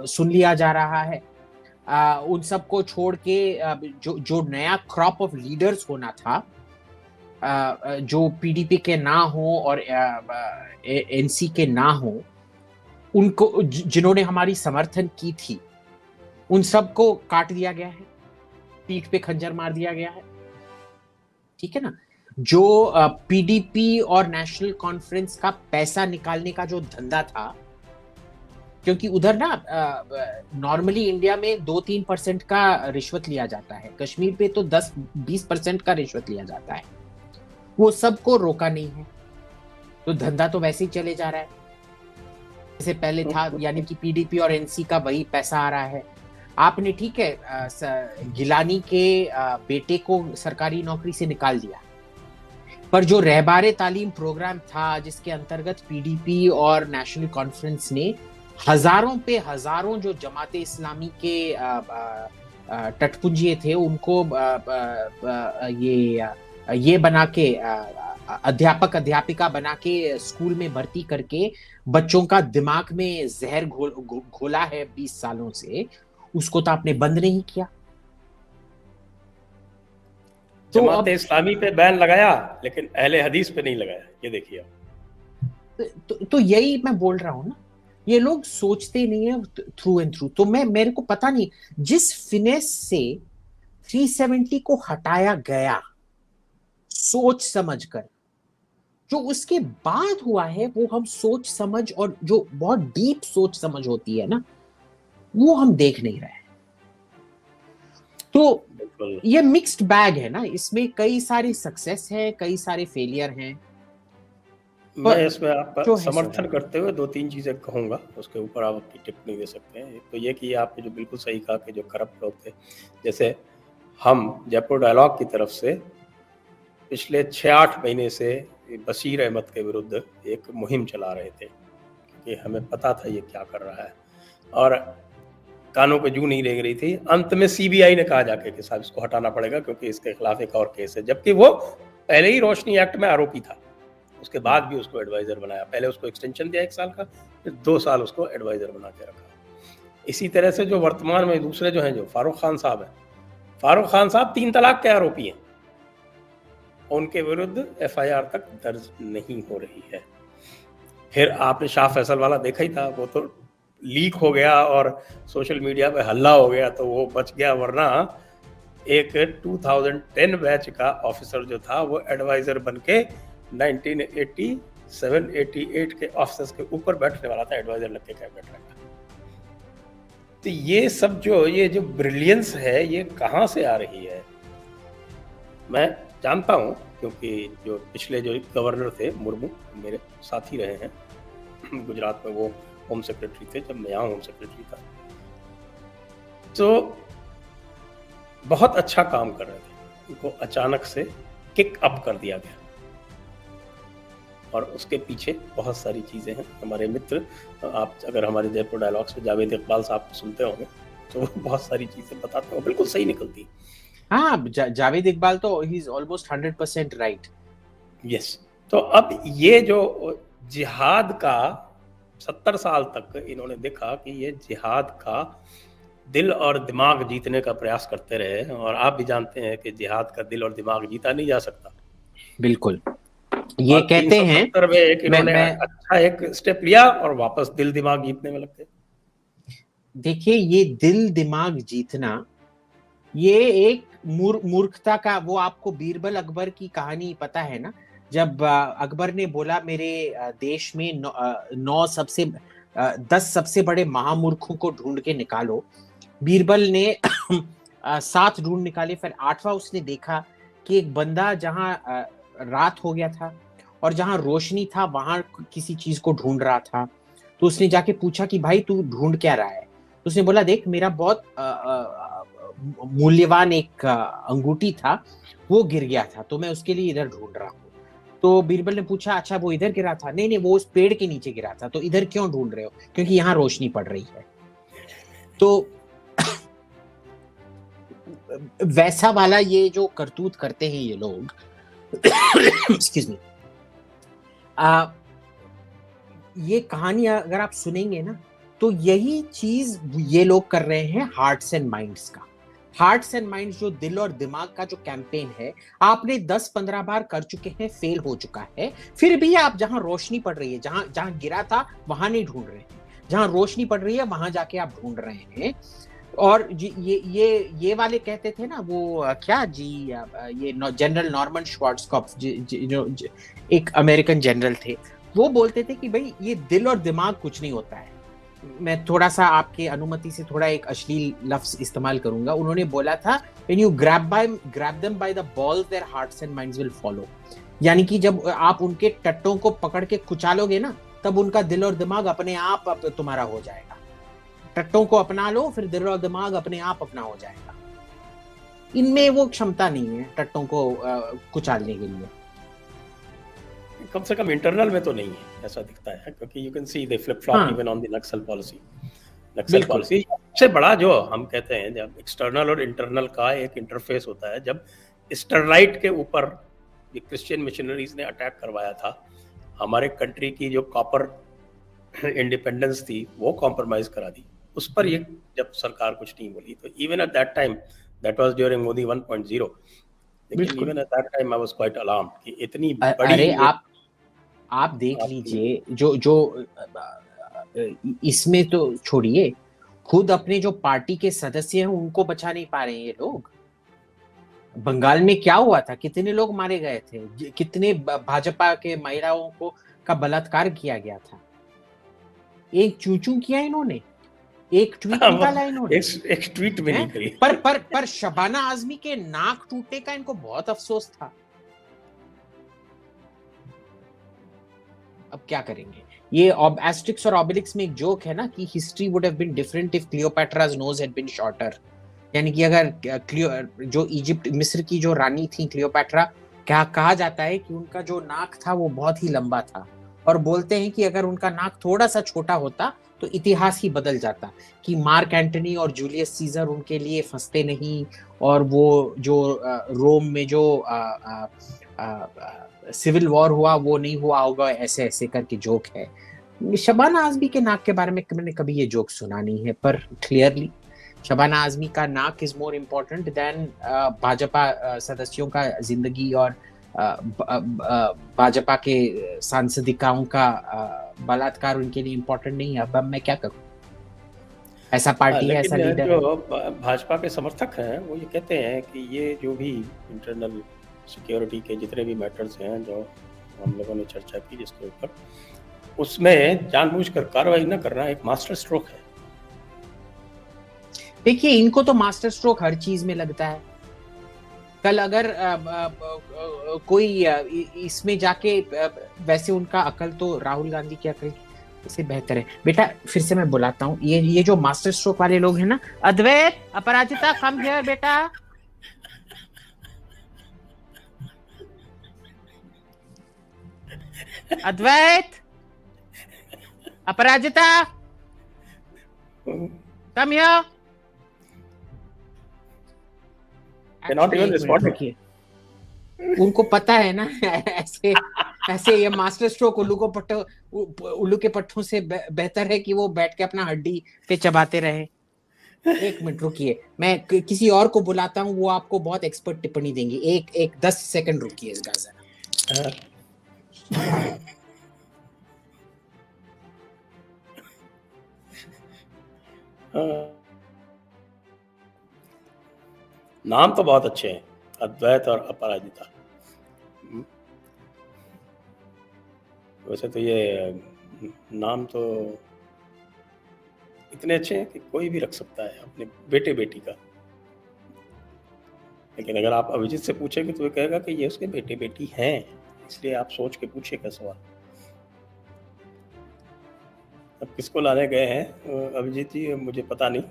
Speaker 2: सुन लिया जा रहा है। उन सबको छोड़ के जो जो नया क्रॉप ऑफ लीडर्स होना था, जो पीडीपी के ना हो और एनसी के ना हो, उनको जिन्होंने हमारी समर्थन की थी, उन सबको काट दिया गया है, पीठ पे खंजर मार दिया गया है। ठीक है ना? जो पीडीपी और नेशनल कॉन्फ्रेंस का पैसा निकालने का जो धंधा था, क्योंकि उधर ना नॉर्मली इंडिया में 2-3% का रिश्वत लिया जाता है, कश्मीर पे तो 10-20% का रिश्वत लिया जाता है। वो सबको रोका नहीं है, तो धंधा तो वैसे ही चले जा रहा है जैसे पहले था, यानी कि पीडीपी और एनसी का वही पैसा आ रहा है। आपने ठीक है गिलानी के बेटे को सरकारी नौकरी से निकाल दिया, पर जो रहबारे तालीम प्रोग्राम था जिसके अंतर्गत पीडीपी और नेशनल कॉन्फ्रेंस ने हजारों पे हजारों जो जमाते इस्लामी के टटपुंजिए थे उनको ये बना के अध्यापक अध्यापिका बना के स्कूल में भर्ती करके बच्चों का दिमाग में जहर घोला है 20 सालों से, उसको तो आपने बंद नहीं किया।
Speaker 1: तो जमाते इस्लामी पे बैन लगाया लेकिन अहले हदीस पे नहीं लगाया, ये देखिए
Speaker 2: तो यही मैं बोल रहा हूं ना, ये लोग सोचते नहीं है थ्रू एंड थ्रू। तो मेरे को पता नहीं, जिस फिनेस से 370 को हटाया गया सोच समझकर, जो उसके बाद हुआ है वो हम सोच समझ, और जो बहुत डीप सोच समझ होती है ना, वो हम देख नहीं रहे हैं। तो ये मिक्स्ड बैग है ना, इसमें कई सारी सक्सेस है, कई सारे फेलियर हैं।
Speaker 1: मैं इसमें आपका समर्थन करते हुए 2-3 चीजें कहूंगा, उसके ऊपर आप अपनी टिप्पणी दे सकते हैं। एक तो ये कि आपने जो बिल्कुल सही कहा कि जो करप्ट लोग थे, जैसे हम जयपुर डायलॉग की तरफ से पिछले 6-8 महीने से बशीर अहमद के विरुद्ध एक मुहिम चला रहे थे, क्योंकि हमें पता था ये क्या कर रहा है और कानों पे जू नहीं रेंग रही थी। अंत में सीबीआई ने कहा जाके कि साहब इसको हटाना पड़ेगा क्योंकि इसके खिलाफ एक और केस है, जबकि वो पहले ही रोशनी एक्ट में आरोपी था। उसके बाद भी उसको एडवाइजर बनाया, पहले उसको एक्सटेंशन दिया 1 साल का, फिर 2 साल उसको एडवाइजर बना के रखा। इसी तरह से जो वर्तमान में दूसरे जो हैं, जो फारूक खान साहब हैं, फारूक खान साहब 3 तलाक के आरोपी हैं, उनके विरुद्ध एफआईआर तक दर्ज नहीं हो रही है। फिर आपने शाह फैसल वाला देखा ही था, वो तो लीक हो गया और सोशल मीडिया पे हल्ला हो गया तो वो बच गया, वरना एक 2010 बैच का ऑफिसर जो था वो एडवाइजर बन के 1987-88 के ऑफिसर्स के ऊपर बैठने वाला था, एडवाइजर लग के कैबिनेट में। तो ये सब ये जो ब्रिलियंस है ये कहाँ से आ रही है? मैं जानता हूँ क्योंकि जो पिछले जो गवर्नर थे मुर्मू, मेरे साथी रहे हैं गुजरात में, वो होम सेक्रेटरी थे जब मैं यहाँ होम सेक्रेटरी था, तो बहुत अच्छा काम कर रहे थे। उनको अचानक से किक अप कर दिया गया और उसके पीछे बहुत सारी चीज़ें हैं। हमारे मित्र, आप अगर हमारे जयपुर डायलॉग्स में जावेद इकबाल साहब सुनते होंगे तो वो बहुत सारी चीज़ें बताते हैं, बिल्कुल सही निकलती।
Speaker 2: हाँ, जावेद इकबाल तो he is almost 100% right.
Speaker 1: Yes. तो अब ये जो जिहाद का 70 साल तक इन्होंने देखा कि ये जिहाद का दिल और दिमाग जीतने का प्रयास करते रहे, और आप भी जानते हैं कि जिहाद का दिल और दिमाग जीता नहीं जा सकता।
Speaker 2: बिल्कुल, ये कहते हैं
Speaker 1: एक इन्होंने अच्छा एक स्टेप लिया और वापस दिल दिमाग जीतने में लग गए।
Speaker 2: देखिए, ये दिल दिमाग जीतना ये एक मूर्खता का, वो आपको बीरबल अकबर की कहानी पता है ना, जब अकबर ने बोला मेरे देश में 10 सबसे बड़े महामूर्खों को ढूंढ के निकालो। बीरबल ने 7 ढूंढ निकाले, फिर 8वां उसने देखा कि एक बंदा जहां रात हो गया था और जहां रोशनी था वहां किसी चीज को ढूंढ रहा था। तो उसने जाके पूछा कि भाई तू ढूंढ क्या रहा है? तो उसने बोला देख, मेरा बहुत मूल्यवान एक अंगूठी था, वो गिर गया था, तो मैं उसके लिए इधर ढूंढ रहा हूँ। तो बीरबल ने पूछा, अच्छा वो इधर गिरा था? नहीं नहीं, वो उस पेड़ के नीचे गिरा था। तो इधर क्यों ढूंढ रहे हो? क्योंकि यहाँ रोशनी पड़ रही है। तो वैसा वाला ये जो करतूत करते हैं ये लोग, एक्सक्यूज मी, ये कहानी अगर आप सुनेंगे ना, तो यही चीज ये लोग कर रहे हैं हार्ट्स एंड माइंड्स का। हार्ट्स एंड माइंड्स जो दिल और दिमाग का जो कैंपेन है, आपने 10-15 बार कर चुके हैं, फेल हो चुका है। फिर भी आप जहां रोशनी पड़ रही है, जहां जहां गिरा था वहां नहीं ढूंढ रहे हैं, जहां रोशनी पड़ रही है वहां जाके आप ढूंढ रहे हैं। और ये वाले कहते थे ना, वो क्या जी, ये जनरल नॉर्मन श्वार्ट्जकॉफ जो एक अमेरिकन जनरल थे, वो बोलते थे कि भाई ये दिल और दिमाग कुछ नहीं होता है। मैं थोड़ा सा आपके अनुमति से थोड़ा एक अश्लील लफ्ज इस्तेमाल करूंगा। उन्होंने बोला था, when you grab them by the balls, their hearts and minds will follow। यानी कि जब आप उनके टट्टों को पकड़ के कुचालोगे ना, तब उनका दिल और दिमाग अपने आप तुम्हारा हो जाएगा। टट्टों को अपना लो, फिर दिल और दिमाग अपने आप अपना हो जाएगा। इनमें वो क्षमता नहीं है टट्टों को कुचालने के लिए।
Speaker 1: कम से कम इंटरनल में तो नहीं है, ऐसा दिखता है, क्योंकि you can see they flip flop even on the Naxal policy. Naxal policy सबसे बड़ा जो हम कहते हैं, जब एक्सटर्नल और इंटरनल का एक इंटरफेस होता है, जब स्टरलाइट के ऊपर ये क्रिश्चियन मिशनरीज ने अटैक करवाया था, हमारे कंट्री की जो कॉपर इंडिपेंडेंस थी वो कॉम्प्रोमाइज करा दी, उस पर ये जब सरकार कुछ नहीं बोली, तो even at that time, that was during Modi 1.0, लेकिन even at that time I was quite alarmed कि इतनी बड़ी।
Speaker 2: अरे आप देख लीजिए, जो इसमें तो छोड़िए, खुद अपने जो पार्टी के सदस्य हैं उनको बचा नहीं पा रहे हैं ये लोग। बंगाल में क्या हुआ था, कितने लोग मारे गए थे, कितने भाजपा के महिलाओं को का बलात्कार किया गया था। एक चूचू किया इन्होंने, एक ट्वीट निकाला इन्होंने,
Speaker 1: एक ट्वीट भी नहीं करी।
Speaker 2: पर शबाना आजमी के नाक टूटने का इनको बहुत अफसोस था। अब क्या करेंगे? ये एस्ट्रिक्स और ऑबेलिक्स में एक जोक है ना कि history would have been different if Cleopatra's nose had been shorter. यानी कि अगर जो इजिप्ट मिस्र की जो रानी थी क्लियोपैट्रा, क्या कहा जाता है कि उनका जो नाक था वो बहुत ही लंबा था, और बोलते हैं कि अगर उनका नाक थोड़ा सा छोटा होता तो इतिहास ही बदल जाता, कि मार्क एंटनी और जूलियस सीजर उनके लिए फंसते नहीं, और वो जो रोम में जो सिविल वॉर हुआ वो नहीं हुआ होगा, ऐसे ऐसे करके जोक है। शबाना आजमी के नाक के बारे में मैंने कभी ये जोक सुना नहीं है, पर क्लियरली शबाना आजमी का नाक is more important then Bhajpa सदस्यों का जिंदगी और भाजपा के सांसदिकाओं का बलात्कार उनके लिए इम्पोर्टेंट नहीं है। अब मैं क्या करूं? ऐसा पार्टी है, ऐसा लीडर है।
Speaker 1: जो भाजपा के समर्थक हैं वो ये कहते हैं कि ये जो भी इंटरनल सिक्योरिटी के जितने भी मैटर्स हैं जो हम लोगों ने चर्चा की जिसके ऊपर, उसमें जानबूझकर कार्रवाई न करना एक मास्टर स्ट्रोक है।
Speaker 2: देखिए, इनको तो मास्टर स्ट्रोक हर चीज में लगता है। कल अगर कोई इसमें जाके, वैसे उनका अकल तो राहुल गांधी की अकल से बेहतर है। बेटा फिर से मैं बुलाता हूँ, ये जो मास्टर स्ट्रोक वाले लोग हैं ना, अद्वैत, अपराजिता, कम हियर बेटा। अद्वैत, अपराजिता, कम हियर। उनको पता है ना, ऐसे ये मास्टर स्ट्रोक उल्लू के पट्टों से बेहतर है कि वो बैठ के अपना हड्डी पे चबाते रहे। एक मिनट रुकिए, मैं किसी और को बुलाता हूँ, वो आपको बहुत एक्सपर्ट टिप्पणी देंगे। एक 10 सेकंड रुकिए इस जरा।
Speaker 1: नाम तो बहुत अच्छे हैं, अद्वैत और अपराजिता। वैसे तो ये नाम तो इतने अच्छे हैं कि कोई भी रख सकता है अपने बेटे बेटी का, लेकिन अगर आप अभिजीत से पूछेंगे तो वो कहेगा कि ये उसके बेटे बेटी हैं, इसलिए आप सोच के पूछिएगा सवाल। अब किसको लाने गए हैं अभिजीत जी मुझे पता नहीं,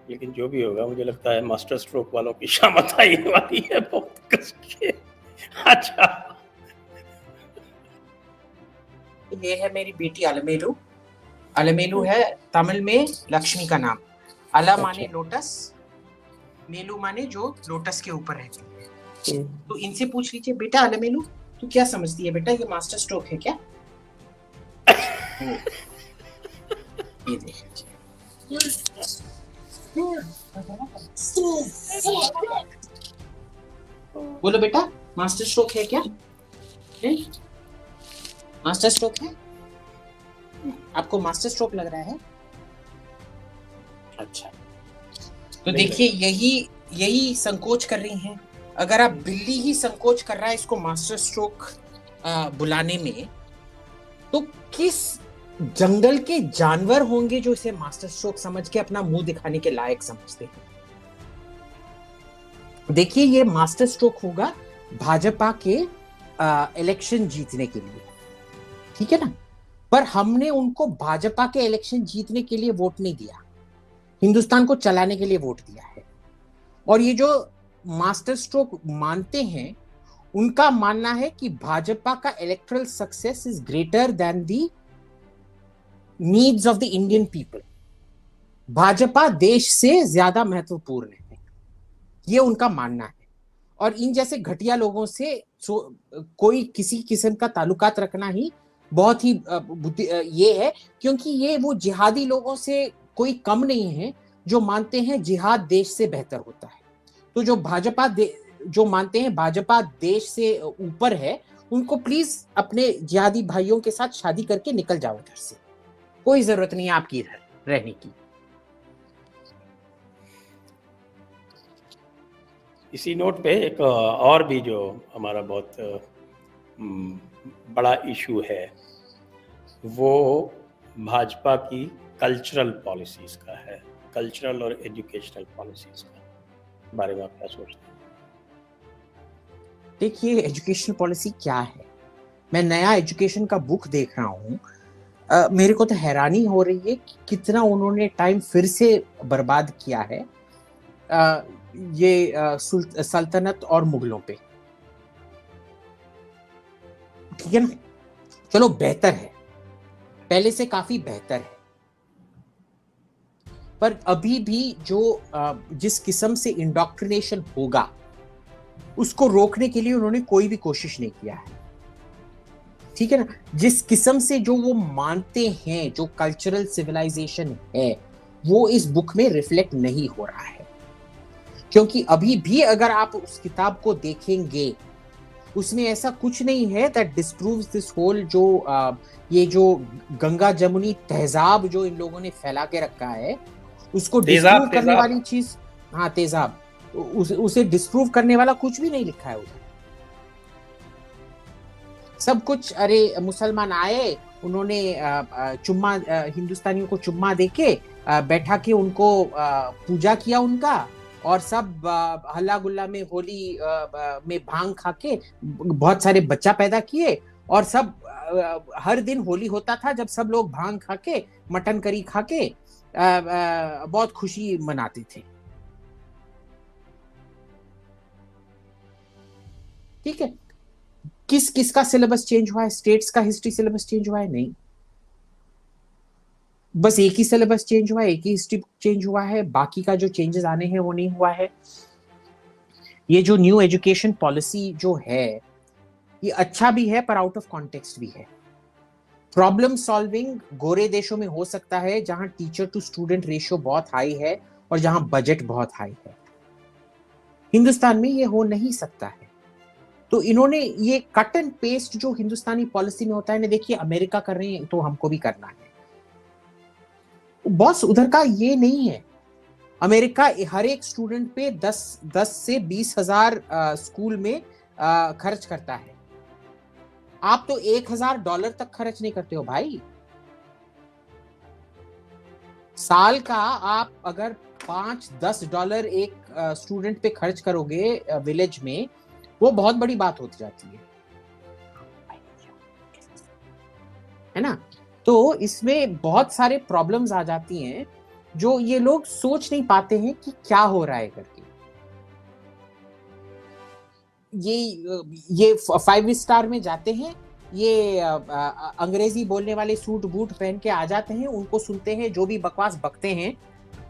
Speaker 1: लेकिन जो भी होगा, मुझे लगता है मास्टर स्ट्रोक वालों की शामत आने वाली है बहुत कस के। अच्छा,
Speaker 2: ये है मेरी बेटी अलमेलू। अलमेलू है तमिल में लक्ष्मी का नाम। अला माने
Speaker 1: अच्छा।
Speaker 2: लोटस, मेलू माने जो लोटस के ऊपर रहती है।
Speaker 1: हम्म।
Speaker 2: तो इनसे पूछ लीजिए, बेटा अलमेलू तू क्या समझती है बेटा, ये मास्टर स्ट्रोक है क्या? वो ये देख लीजिए। बोलो बेटा, मास्टर स्ट्रोक है क्या? मास्टर स्ट्रोक है? आपको मास्टर स्ट्रोक लग रहा है? अच्छा, तो देखिए यही संकोच कर रही हैं। अगर आप बिल्ली ही संकोच कर रहा है इसको मास्टर स्ट्रोक बुलाने में, तो किस जंगल के जानवर होंगे जो इसे मास्टर स्ट्रोक समझ के अपना मुंह दिखाने के लायक समझते हैं? देखिए, ये मास्टर स्ट्रोक होगा भाजपा के इलेक्शन जीतने के लिए, ठीक है ना? पर हमने उनको भाजपा के इलेक्शन जीतने के लिए वोट नहीं दिया, हिंदुस्तान को चलाने के लिए वोट दिया है। और ये जो मास्टर स्ट्रोक मानते हैं, उनका मानना है कि भाजपा का electoral success is greater than the needs of the Indian people. Bhajpa देश से ज्यादा महत्वपूर्ण है, ये उनका मानना है। और इन जैसे घटिया लोगों से कोई किसी किस्म का ताल्लुकात रखना ही बहुत ही ये है, क्योंकि ये वो जिहादी लोगों से कोई कम नहीं है जो मानते हैं जिहाद देश से बेहतर होता है। तो जो मानते हैं भाजपा देश से ऊपर है, उनको प्लीज अपने जिहादी भाइयों के साथ शादी करके निकल जाओ इधर से, कोई जरूरत नहीं है आपकी इधर रहने की।
Speaker 1: इसी नोट पे एक और भी जो हमारा बहुत बड़ा इशू है, वो भाजपा की कल्चरल पॉलिसीज का है, कल्चरल और एजुकेशनल पॉलिसीज का बारे में आप क्या सोचते हैं?
Speaker 2: देखिए, एजुकेशन पॉलिसी क्या है, मैं नया एजुकेशन का बुक देख रहा हूँ, मेरे को तो हैरानी हो रही है कि कितना उन्होंने टाइम फिर से बर्बाद किया है ये सल्तनत और मुगलों पे, ठीक है ना? चलो बेहतर है, पहले से काफी बेहतर है, पर अभी भी जो जिस किस्म से इंडोक्ट्रिनेशन होगा उसको रोकने के लिए उन्होंने कोई भी कोशिश नहीं किया है, ठीक है ना? जिस किस्म से जो वो मानते हैं, जो कल्चरल सिविलाइजेशन है, वो इस बुक में रिफ्लेक्ट नहीं हो रहा है। क्योंकि अभी भी अगर आप उस किताब को देखेंगे, उसमें ऐसा कुछ नहीं है दैट डिस्प्रूव्स दिस होल जो ये जो गंगा जमुनी तहजाब जो इन लोगों ने फैला के रखा है, उसको डिस्प्रूव करने वाली चीज, हाँ तेजाब, उसे डिस्प्रूव करने वाला कुछ भी नहीं लिखा है उधर। सब कुछ, अरे मुसलमान आए, उन्होंने चुम्मा हिंदुस्तानियों को चुम्मा देके बैठा के उनको पूजा किया उनका, और सब हल्ला गुल्ला में होली में भांग खा के बहुत सारे बच्चा पैदा किए, और सब हर दिन होली होता था जब सब लोग भांग खा के मटन करी खा के बहुत खुशी मनाते थे, ठीक है? किस किस का सिलेबस चेंज हुआ है? स्टेट्स का हिस्ट्री सिलेबस चेंज हुआ है? नहीं, बस एक ही सिलेबस चेंज हुआ है, एक ही हिस्ट्री चेंज हुआ है, बाकी का जो चेंजेस आने हैं वो नहीं हुआ है। ये जो न्यू एजुकेशन पॉलिसी जो है, ये अच्छा भी है पर आउट ऑफ कॉन्टेक्स्ट भी है। प्रॉब्लम सॉल्विंग गोरे देशों में हो सकता है जहां टीचर टू स्टूडेंट रेशियो बहुत हाई है और जहां बजट बहुत हाई है, हिंदुस्तान में ये हो नहीं सकता है। तो इन्होंने ये कट एंड पेस्ट जो हिंदुस्तानी पॉलिसी में होता है ना, देखिए अमेरिका कर रहे हैं तो हमको भी करना है। बॉस उधर का ये नहीं है, अमेरिका हर एक स्टूडेंट पे 10 से 20,000 स्कूल में खर्च करता है। आप तो $1,000 तक खर्च नहीं करते हो भाई। साल का आप अगर $5-10 एक स्टूडेंट पे खर्च करोगे विलेज में, वो बहुत बड़ी बात होती जाती है ना? तो इसमें बहुत सारे प्रॉब्लम्स आ जाती हैं जो ये लोग सोच नहीं पाते हैं कि क्या हो रहा है करके। ये 5 स्टार में जाते हैं, ये अंग्रेजी बोलने वाले सूट बूट पहन के आ जाते हैं, उनको सुनते हैं, जो भी बकवास बकते हैं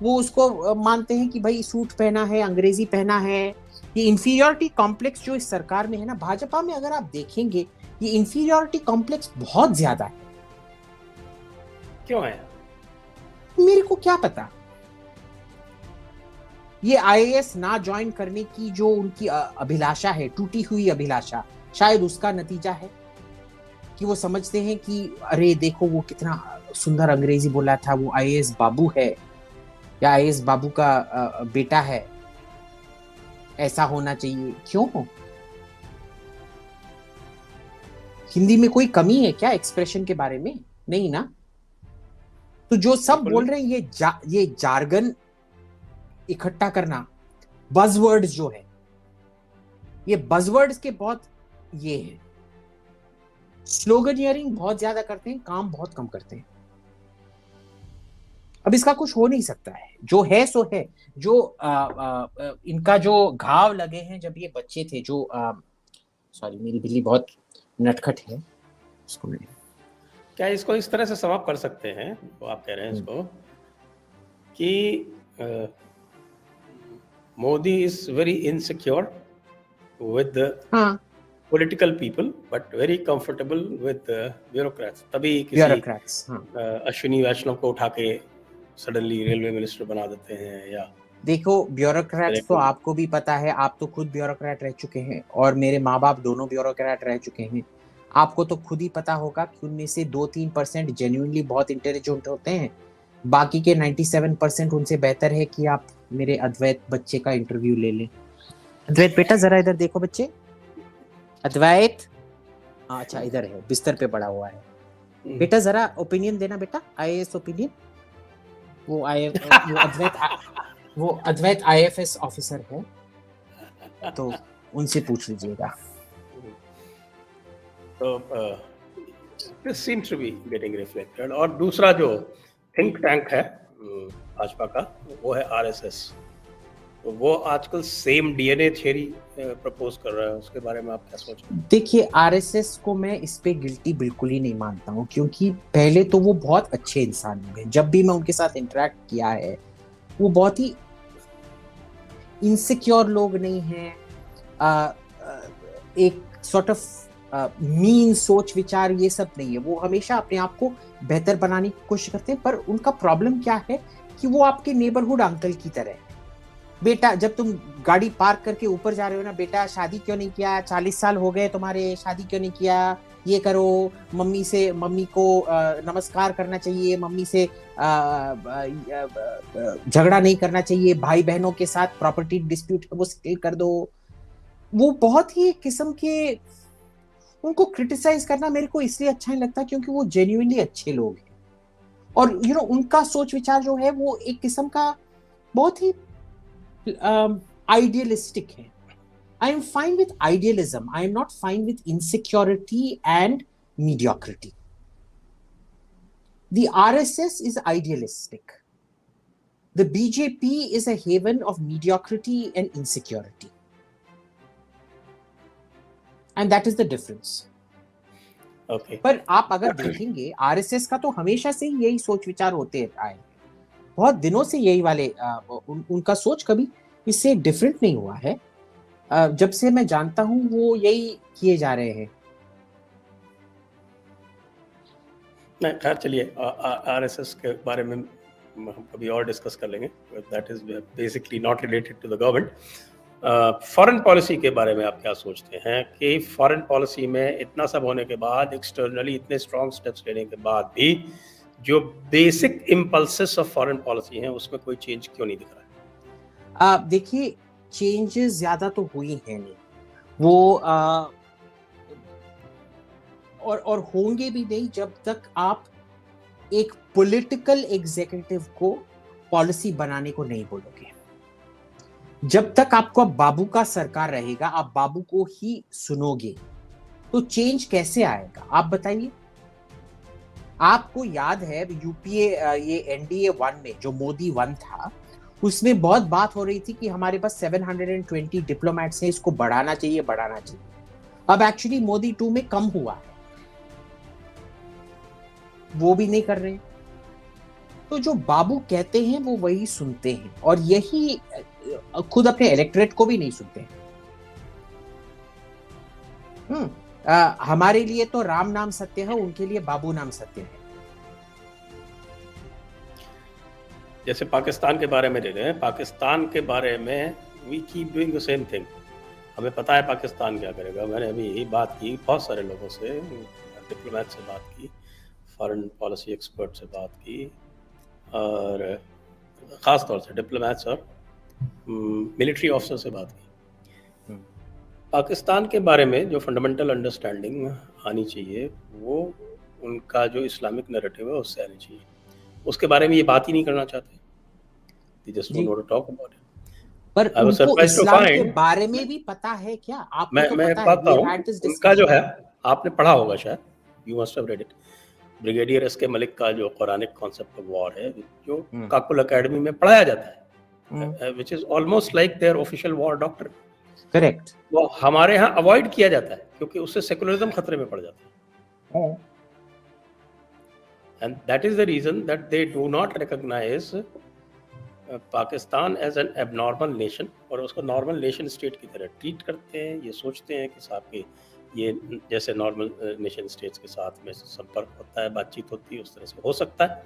Speaker 2: वो उसको मानते हैं कि भाई सूट पहना है, अंग्रेजी पहना है। ये इंफीरियरिटी कॉम्प्लेक्स जो इस सरकार में है ना, भाजपा में अगर आप देखेंगे ये इंफीरियरिटी कॉम्प्लेक्स बहुत ज्यादा है।
Speaker 1: क्यों है?
Speaker 2: मेरे को क्या पता। ये आईएएस ना ज्वाइन करने की जो उनकी अभिलाषा है, टूटी हुई अभिलाषा, शायद उसका नतीजा है कि वो समझते हैं कि अरे देखो वो कितना सुंदर अंग्रेजी बोला था, वो आईएएस बाबू है या आईएएस बाबू का बेटा है, ऐसा होना चाहिए। क्यों? हिंदी में कोई कमी है क्या एक्सप्रेशन के बारे में? नहीं ना। तो जो सब बोल रहे हैं ये जार्गन इकट्ठा करना, बज़वर्ड्स जो है, ये बज़वर्ड्स के बहुत ये है, स्लोगनियरिंग बहुत ज्यादा करते हैं, काम बहुत कम करते हैं। अब इसका कुछ हो नहीं सकता है, जो है सो है। जो इनका जो घाव लगे हैं जब ये बच्चे थे, जो सॉरी मेरी बिल्ली बहुत नटखट है, इसको मैं
Speaker 1: क्या इसको इस तरह से समाप्त कर सकते हैं, तो आप कह रहे हैं इसको कि Modi is very insecure with political people but very comfortable with bureaucrats, तभी किसी अश्विनी वैष्णव को उठा के सडनली रेलवे मिनिस्टर बना देते हैं। या
Speaker 2: देखो ब्यूरोक्रेट्स तो आपको भी पता है, आप तो खुद ब्यूरोक्रेट रह चुके हैं और मेरे माँ बाप दोनों ब्यूरोक्रेट रह चुके हैं। आपको तो खुद ही पता होगा कि उनमें से 2-3% जेन्युइनली बहुत इंटेलिजेंट होते हैं, बाकी के 97% उनसे बेहतर है कि आप मेरे अद्वैत बच्चे का इंटरव्यू ले लें। अद्वैत बेटा जरा इधर देखो बच्चे, अद्वैत, अच्छा इधर है, बिस्तर पे पड़ा हुआ है। बेटा जरा ओपिनियन देना बेटा, आईएएस ओपिनियन। वो अद्वैत आईएफएस ऑफिसर है, तो उनसे पूछ लीजिएगा।
Speaker 1: तो this seems to be getting reflected. और दूसरा जो थिंक टैंक है भाजपा का, वो है आरएसएस। तो वो आजकल सेम डीएनए थ्योरी प्रपोज कर रहा है, उसके बारे में आप क्या सोचते हैं?
Speaker 2: देखिए आरएसएस को मैं इस पे गिल्टी बिल्कुल ही नहीं मानता हूँ, क्योंकि पहले तो वो बहुत अच्छे इंसान हैं। जब भी मैं उनके साथ इंटरेक्ट किया है, वो बहुत ही इनसिक्योर लोग नहीं हैं, एक सॉर्ट ऑफ मीन सोच विचार ये सब नहीं है। वो हमेशा अपने आप को बेहतर बनाने की कोशिश करते हैं, पर उनका प्रॉब्लम क्या है कि वो आपके नेबरहुड अंकल की तरह है। बेटा जब तुम गाड़ी पार्क करके ऊपर जा रहे हो ना, बेटा शादी क्यों नहीं किया, 40 साल हो गए तुम्हारे, शादी क्यों नहीं किया, ये करो, मम्मी को नमस्कार करना चाहिए, मम्मी से झगड़ा नहीं करना चाहिए, भाई बहनों के साथ प्रॉपर्टी डिस्प्यूट वो सेटल कर दो। वो बहुत ही किस्म के, उनको क्रिटिसाइज करना मेरे को इसलिए अच्छा नहीं लगता क्योंकि वो जेन्युइनली अच्छे लोग हैं, और उनका सोच विचार जो है वो एक किस्म का बहुत ही idealistic है। I am fine with idealism. I am not fine with insecurity and mediocrity. The RSS is idealistic. The BJP is a haven of mediocrity and insecurity. And that is the difference.
Speaker 1: Okay.
Speaker 2: पर आप अगर देखेंगे RSS का तो हमेशा से ही यही सोच विचार होते आए, बहुत दिनों से यही वाले उनका सोच कभी इससे डिफरेंट नहीं हुआ है। जब से मैं जानता हूं वो यही किए जा रहे हैं।
Speaker 1: नहीं खैर चलिए, आरएसएस के बारे में हम कभी और डिस्कस कर लेंगे, that is basically not related to the government. Foreign policy के बारे में आप क्या सोचते हैं कि फॉरेन पॉलिसी में इतना सब होने के बाद, एक्सटर्नली इतने स्ट्रॉन्ग स्टेप्स लेने के बाद भी जो basic impulses of foreign policy हैं उसमें कोई चेंज क्यों नहीं दिख रहा है?
Speaker 2: देखिए चेंजेस ज्यादा तो हुई हैं नहीं, वो और होंगे भी नहीं जब तक आप एक पॉलिटिकल एग्जीक्यूटिव को पॉलिसी बनाने को नहीं बोलोगे। जब तक आपको बाबू का सरकार रहेगा, आप बाबू को ही सुनोगे, तो चेंज कैसे आएगा आप बताइए। आपको याद है यूपीए ये एनडीए 1 में जो मोदी 1 था, उसमें बहुत बात हो रही थी कि हमारे पास 720 डिप्लोमेट्स हैं, इसको बढ़ाना चाहिए बढ़ाना चाहिए। अब एक्चुअली मोदी 2 में कम हुआ है, वो भी नहीं कर रहे। तो जो बाबू कहते हैं वो वही सुनते हैं, और यही खुद अपने इलेक्टोरेट को भी नहीं सुनते हैं। हमारे लिए तो राम नाम सत्य है, उनके लिए बाबू नाम सत्य है।
Speaker 1: जैसे पाकिस्तान के बारे में ले रहे हैं, पाकिस्तान के बारे में we keep doing the same thing. हमें पता है पाकिस्तान क्या करेगा। मैंने अभी यही बात की बहुत सारे लोगों से, डिप्लोमेट से बात की, फॉरेन पॉलिसी एक्सपर्ट से बात की, और ख़ास तौर से डिप्लोमेट्स और मिलिट्री ऑफिसर से बात की। पाकिस्तान के बारे में जो फंडामेंटल अंडरस्टैंडिंग आनी चाहिए वो उनका जो इस्लामिक नैरेटिव है उससे आनी चाहिए। उसके बारे में ये बात ही नहीं करना चाहते। They just don't want to talk about it.
Speaker 2: पर
Speaker 1: I was
Speaker 2: उनको
Speaker 1: surprised to
Speaker 2: इस्लाम के
Speaker 1: find,
Speaker 2: बारे में भी पता है क्या? आपको
Speaker 1: मैं
Speaker 2: तो
Speaker 1: मैं
Speaker 2: पता है,
Speaker 1: बताता
Speaker 2: we
Speaker 1: हूँ,
Speaker 2: had this
Speaker 1: उनका जो
Speaker 2: discussion.
Speaker 1: है आपने पढ़ा होगा शायद, you must have read it. Brigadier SK. Malik का जो कुरानिक कॉन्सेप्ट ऑफ वॉर है, जो काकुल एकेडमी में पढ़ाया जाता है, which is almost like their official war doctrine.
Speaker 2: Correct.
Speaker 1: वो हमारे यहाँ अवॉइड किया जाता है क्योंकि उससे सेकुलरिज्म खतरे में पड़ जाता है। And that is the reason that they do not recognize Pakistan as an abnormal nation, और उसको नॉर्मल नेशन स्टेट की तरह ट्रीट करते हैं। ये सोचते हैं कि साहब के ये जैसे नॉर्मल नेशन स्टेट्स के साथ में संपर्क होता है, बातचीत होती है, उस तरह से हो सकता है।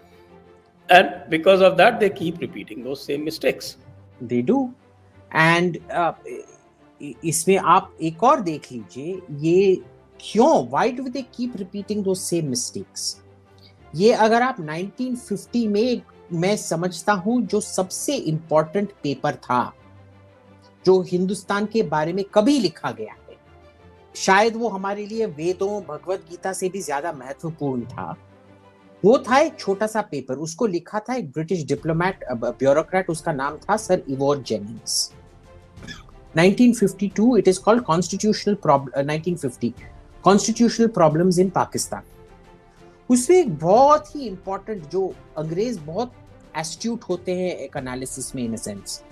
Speaker 1: And because of that they keep repeating those same mistakes.
Speaker 2: They do. And इसमें आप एक और देख लीजिए, ये क्यों, why do they keep repeating those same mistakes. ये अगर आप 1950 में, मैं समझता हूं जो सबसे इंपॉर्टेंट पेपर था जो हिंदुस्तान के बारे में कभी लिखा गया है, शायद वो हमारे लिए वेदों भगवत गीता से भी ज्यादा महत्वपूर्ण था, वो था एक छोटा सा पेपर। उसको लिखा था एक ब्रिटिश डिप्लोमेट, ब्यूरोक्रेट, उसका नाम था sir Ivor Jennings. 1952, it is called constitutional problem, 1950 constitutional problems in Pakistan. उसमें एक बहुत ही इंपॉर्टेंट, जो अंग्रेज बहुत एस्ट्यूट होते हैं एक एनालिसिस में इन अ सेंस,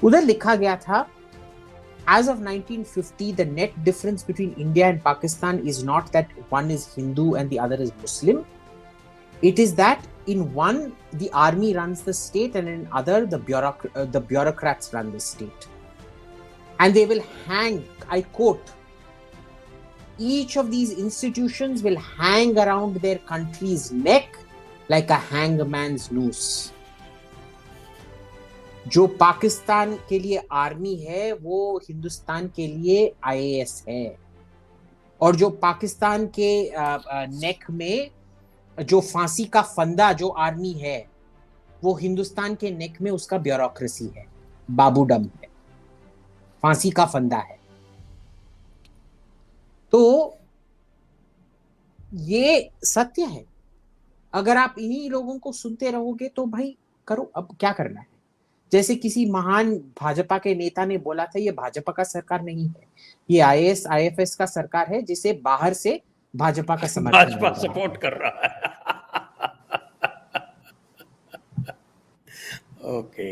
Speaker 2: उधर लिखा गया था, as of 1950 the net difference between India and Pakistan is not that one is Hindu and the other is Muslim. It is that in one the army runs the state and in other the bureaucrats run the state, and they will hang, I quote, each of these institutions will hang around their country's neck like a hangman's noose. जो पाकिस्तान के लिए army है वो हिंदुस्तान के लिए IAS है, और जो पाकिस्तान के नेक में जो फांसी का फंदा जो आर्मी है, वो हिंदुस्तान के नेक में उसका ब्यूरोक्रेसी है, बाबूडम है, फांसी का फंदा है। तो ये सत्य है। अगर आप इन्हीं लोगों को सुनते रहोगे तो भाई करो, अब क्या करना है। जैसे किसी महान भाजपा के नेता ने बोला था, ये भाजपा का सरकार नहीं है, ये आईएएस आईएफएस का सरकार है जिसे बाहर से भाजपा का समर्थन,
Speaker 1: भाजपा सपोर्ट कर रहा है। ओके।